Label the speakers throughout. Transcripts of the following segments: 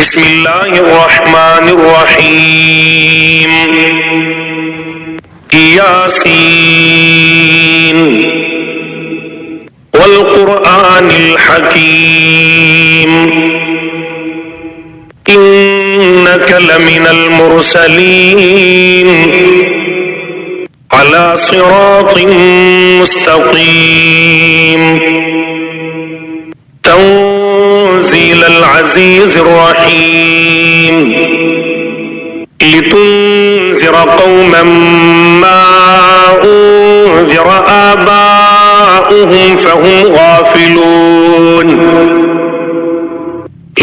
Speaker 1: بسم الله الرحمن الرحيم ياسين والقرآن الحكيم إنك لمن المرسلين على صراط مستقيم تنزيل العزيز الرحيم لتنذر قوما ما أنذر آباؤهم فهم غافلون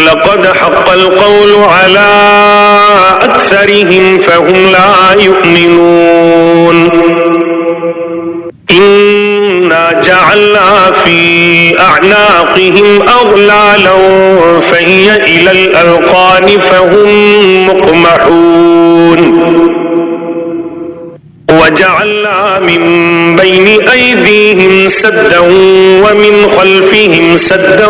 Speaker 1: لقد حق القول على أكثرهم فهم لا يؤمنون إنا جعلنا في أعناقهم أغلالا فهي إلى الأذقان فهم مقمحون وجعلنا من بين أيديهم سدا ومن خلفهم سدا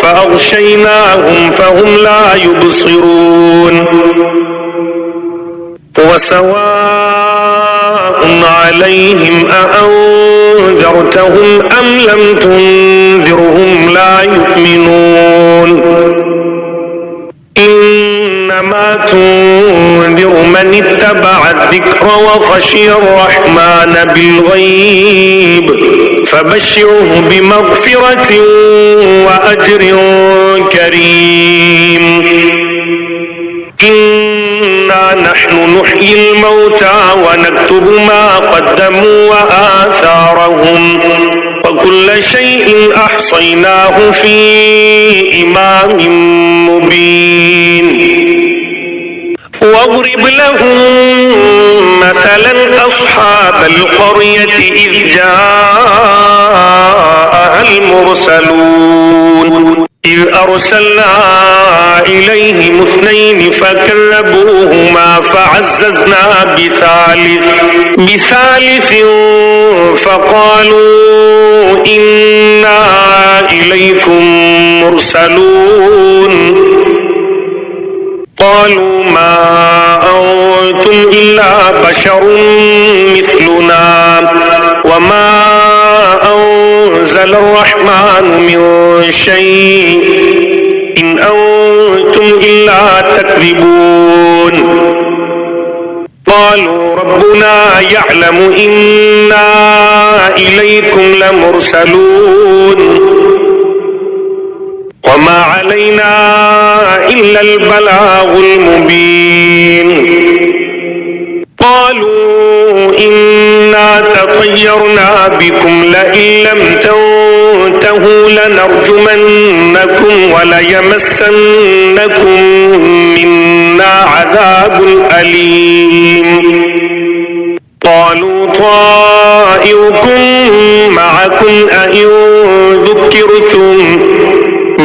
Speaker 1: فأغشيناهم فهم لا يبصرون وسواء عليهم أأنذرتهم أم لم تنذرهم لا يؤمنون إنما تنذر من اتبع الذكر وخشي الرحمن بالغيب فبشره بمغفرة وأجر كريم إنا نحن نحيي الموتى ونكتب ما قدموا وآثارهم وكل شيء أحصيناه في إمام مبين واضرب لهم مثلا أصحاب القرية إذ جاءها المرسلون إذ أرسلنا إليهم اثنين فكذبوهما فعززنا بثالث فقالوا إنا إليكم مرسلون قالوا ما أنتم إلا بشر مثلنا وما أنزل الرحمن من شيء إن أنتم إلا تكذبون قالوا ربنا يعلم إنا إليكم لمرسلون وما علينا إلا البلاغ المبين قالوا إنا تطيرنا بكم لئن لم تنتهوا لنرجمنكم وليمسنكم منا عذاب أليم قالوا طائركم معكم أئن ذكرتم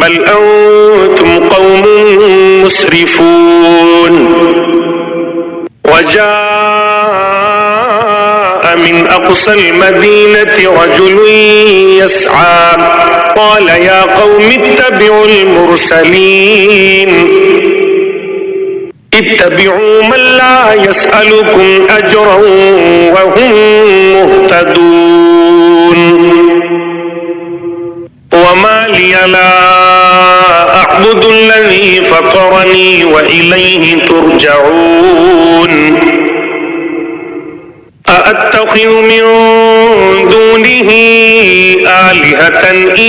Speaker 1: بل أنتم قوم مسرفون وجاء من أقصى المدينة رجل يسعى قال يا قوم اتبعوا المرسلين اتبعوا من لا يسألكم أجرا وهم مهتدون وما لي لا أعبد الذي فطرني وإليه ترجعون أأتخذ من دونه آلهة إن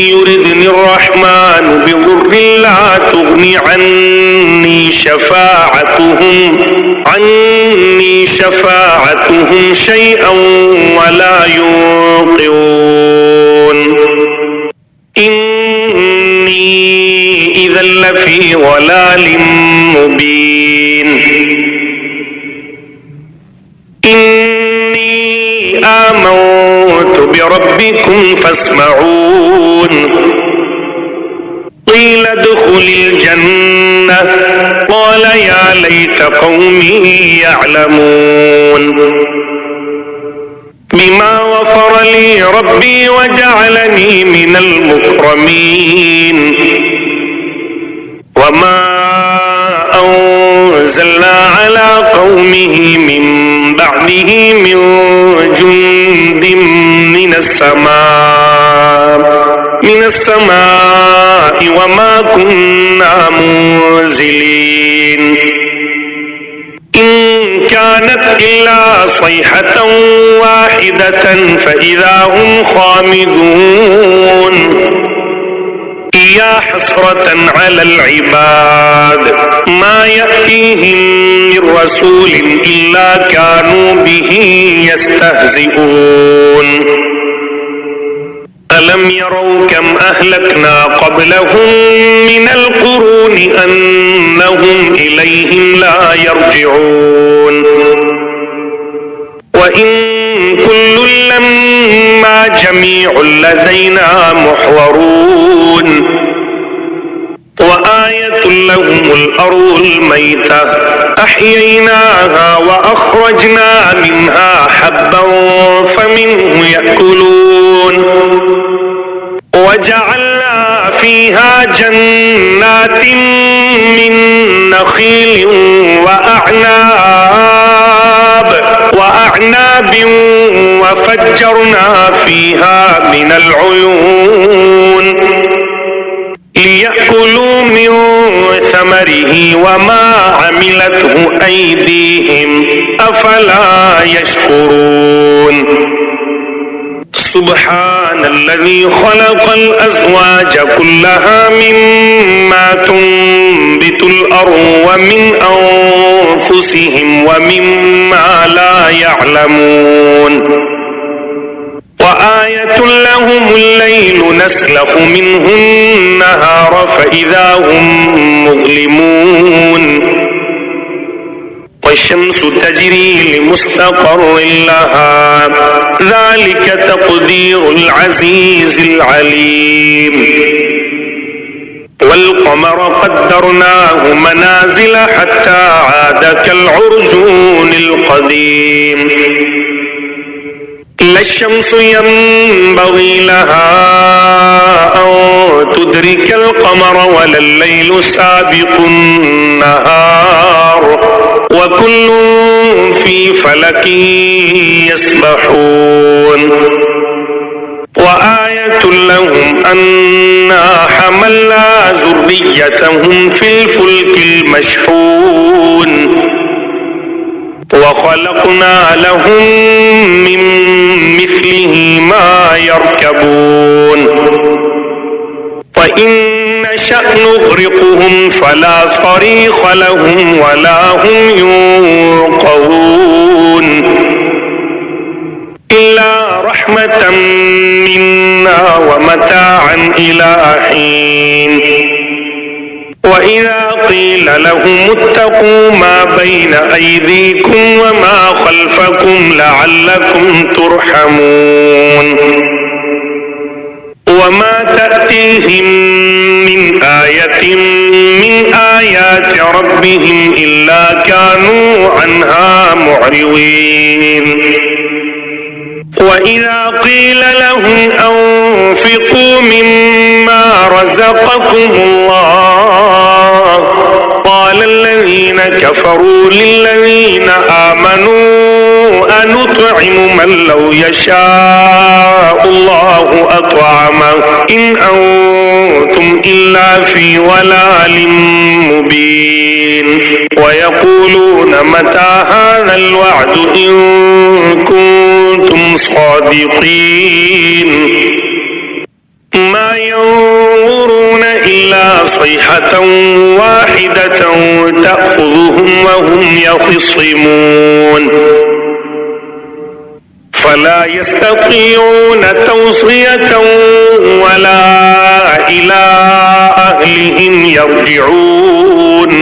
Speaker 1: يردني الرحمن بضر لا تغني عني شفاعتهم شيئا ولا ينقذون إني إذا لفي ضلال مبين إني آمنت بربكم فاسمعون قيل ادخل الجنة قال يا ليت قومي يعلمون بما غفر لي ربي وجعلني من المكرمين وما أنزلنا على قومه من بعده من جند من السماء وما كنا منزلين إن كانت إلا صيحة واحدة فإذا هم خامدون يا حسرة على العباد ما يأتيهم من رسول إلا كانوا به يستهزئون ألم يروا كم أهلكنا قبلهم من القرون أنهم إليهم لا يرجعون وإن كل لما جميع لدينا محضرون وآية لهم الأرض الميتة أحييناها وأخرجنا منها حبا فمنه يأكلون وجعلنا فيها جنات من نخيل وأعناب وفجرنا فيها من العيون ليأكلوا من ثمره وما عملته أيديهم أفلا يشكرون سبحان الذي خلق الأزواج كلها مما تنبت الأرض ومن أنفسهم ومما لا يعلمون وآية لهم الليل نسلخ منه النهار فإذا هم مظلمون والشمس تجري لمستقر لها ذلك تقدير العزيز العليم والقمر قدرناه منازل حتى عاد كالعرجون القديم لا الشمس ينبغي لها أن تدرك القمر ولا الليل سابق النهار وكل في فلك يسبحون وآية لهم أنا حملنا ذريتهم في الفلك المشحون وخلقنا لهم من مثله ما يركبون وإن نشأ نغرقهم فلا صريخ لهم ولا هم ينقذون إلا رحمة منا ومتاعا إلى حين وإذا قيل لهم اتقوا ما بين أيديكم وما خلفكم لعلكم ترحمون وما تأتيهم من آية من آيات ربهم إلا كانوا عنها معرضين وإذا قيل لهم أنفقوا مما رزقكم الله قال الذين كفروا للذين آمنوا أنطعم من لو يشاء الله أطعمه إن أنتم إلا في ضلال مبين ويقولون متى هذا الوعد إن كنتم صادقين ما ينظرون إلا صيحة واحدة تأخذهم وهم يخصمون فلا يستطيعون توصية ولا إلى أهلهم يرجعون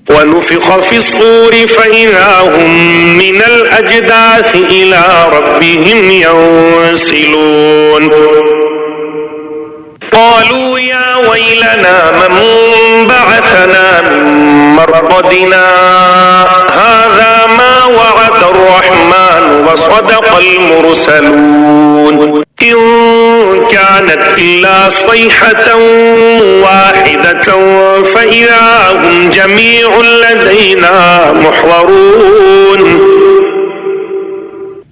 Speaker 1: ونفخ في الصور فإذا هم من الأجداث إلى ربهم ينسلون قالوا يا ويلنا من بعثنا من مرقدنا هذا ما وعد الرحمن وصدق المرسلون إن كانت إلا صيحة واحدة فإذا هم جميع لدينا محضرون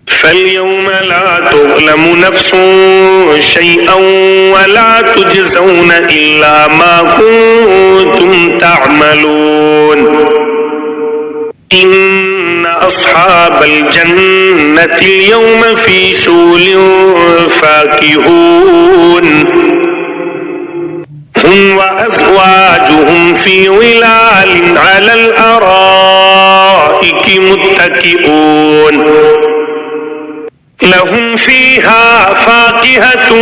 Speaker 1: فاليوم لا تظلم نفس شيئا ولا تجزون إلا ما كنتم تعملون إن أصحاب الجنة اليوم في شغل فاكهون هم وأزواجهم في ظلال على الأرائك متكئون لهم فيها فاكهة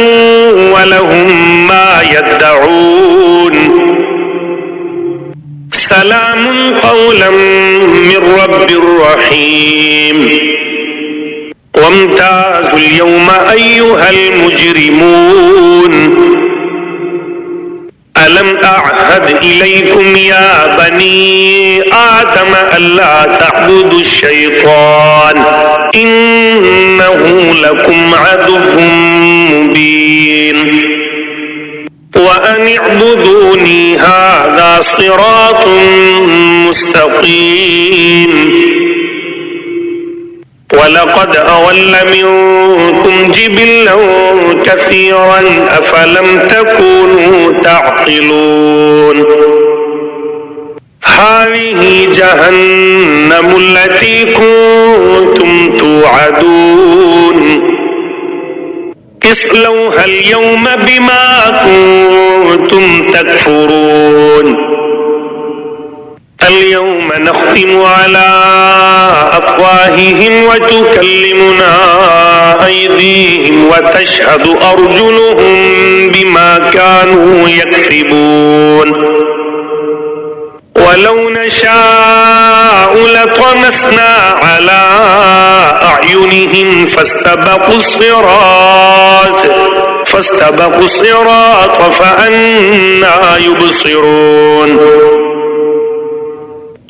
Speaker 1: ولهم ما يدعون سلام قولا من رب رحيم وامتازوا اليوم أيها المجرمون ألم أعهد إليكم يا بني آدم ألا تعبدوا الشيطان إنه لكم عدو مبين وأن اعبدوني هذا صراط مستقيم ولقد أضل منكم جبلا كثيرا أفلم تكونوا تعقلون هذه جهنم التي كنتم توعدون اصلوها اليوم بما كنتم تكفرون اليوم نختم على أفواههم وتكلمنا أيديهم وتشهد أرجلهم بما كانوا يكسبون ولو نشاء لطمسنا على أعينهم فاستبقوا الصراط فأنى يبصرون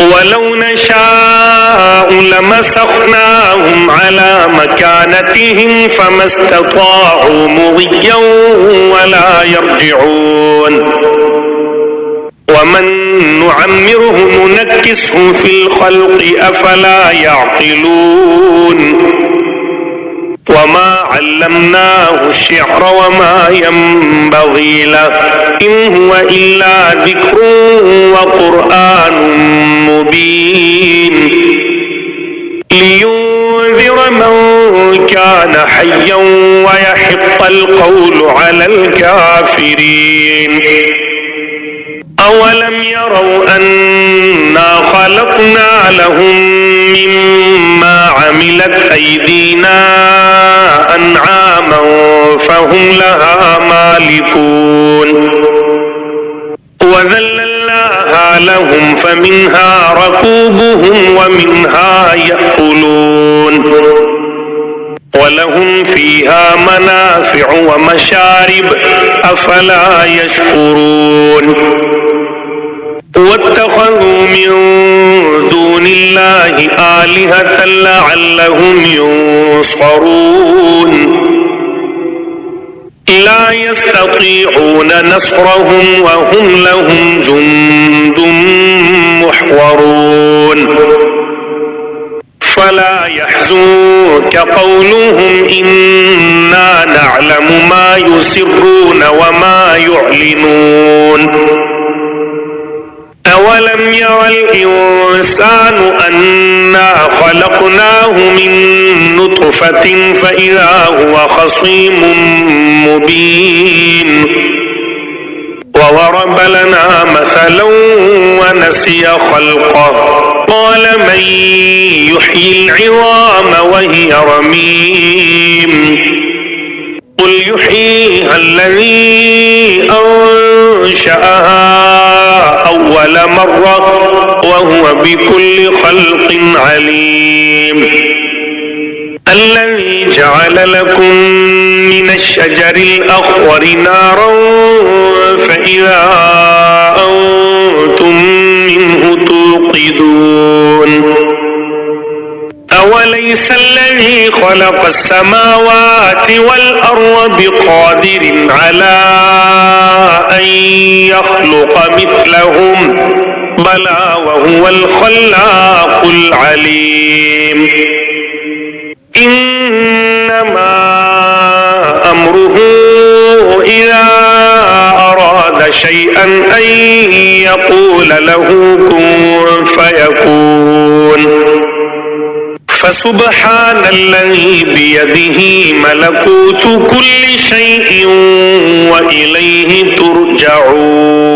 Speaker 1: ولو نشاء لمسخناهم على مكانتهم فما استطاعوا مضيا ولا يرجعون ومن نعمره ننكسه في الخلق أفلا يعقلون وما علمناه الشعر وما ينبغي له إن هو إلا ذكر وقرآن مبين لينذر من كان حيا ويحق القول على الكافرين أولم يروا أنا خلقنا لهم مما عملت أيدينا أنعاما فهم لها مالكون وذللناها لهم فمنها ركوبهم ومنها يأكلون ولهم فيها منافع ومشارب أفلا يشكرون واتخذوا من دون الله آلهة لعلهم ينصرون لا يستطيعون نصرهم وهم لهم جند محضرون فلا يحزنك قولهم إنا نعلم ما يسرون وما يعلنون أولم ير الإنسان أنا خلقناه من نطفة فإذا هو خصيم مبين وضرب لنا مثلا ونسي خلقه قال من يحيي العظام وهي رميم قل يحييها الذي أنشأها أول مرة وهو بكل خلق عليم الذي جعل لكم من الشجر الأخضر نارا فإذا أنتم منه توقدون أوليس الذي خلق السماوات والأرض بقادر على أن يخلق مثلهم بلى وهو الخلاق العليم إنما أمره إذا أراد شيئا أن يقول له كن فيكون فسبحان الذي بيده ملكوت كل شيء وإليه ترجعون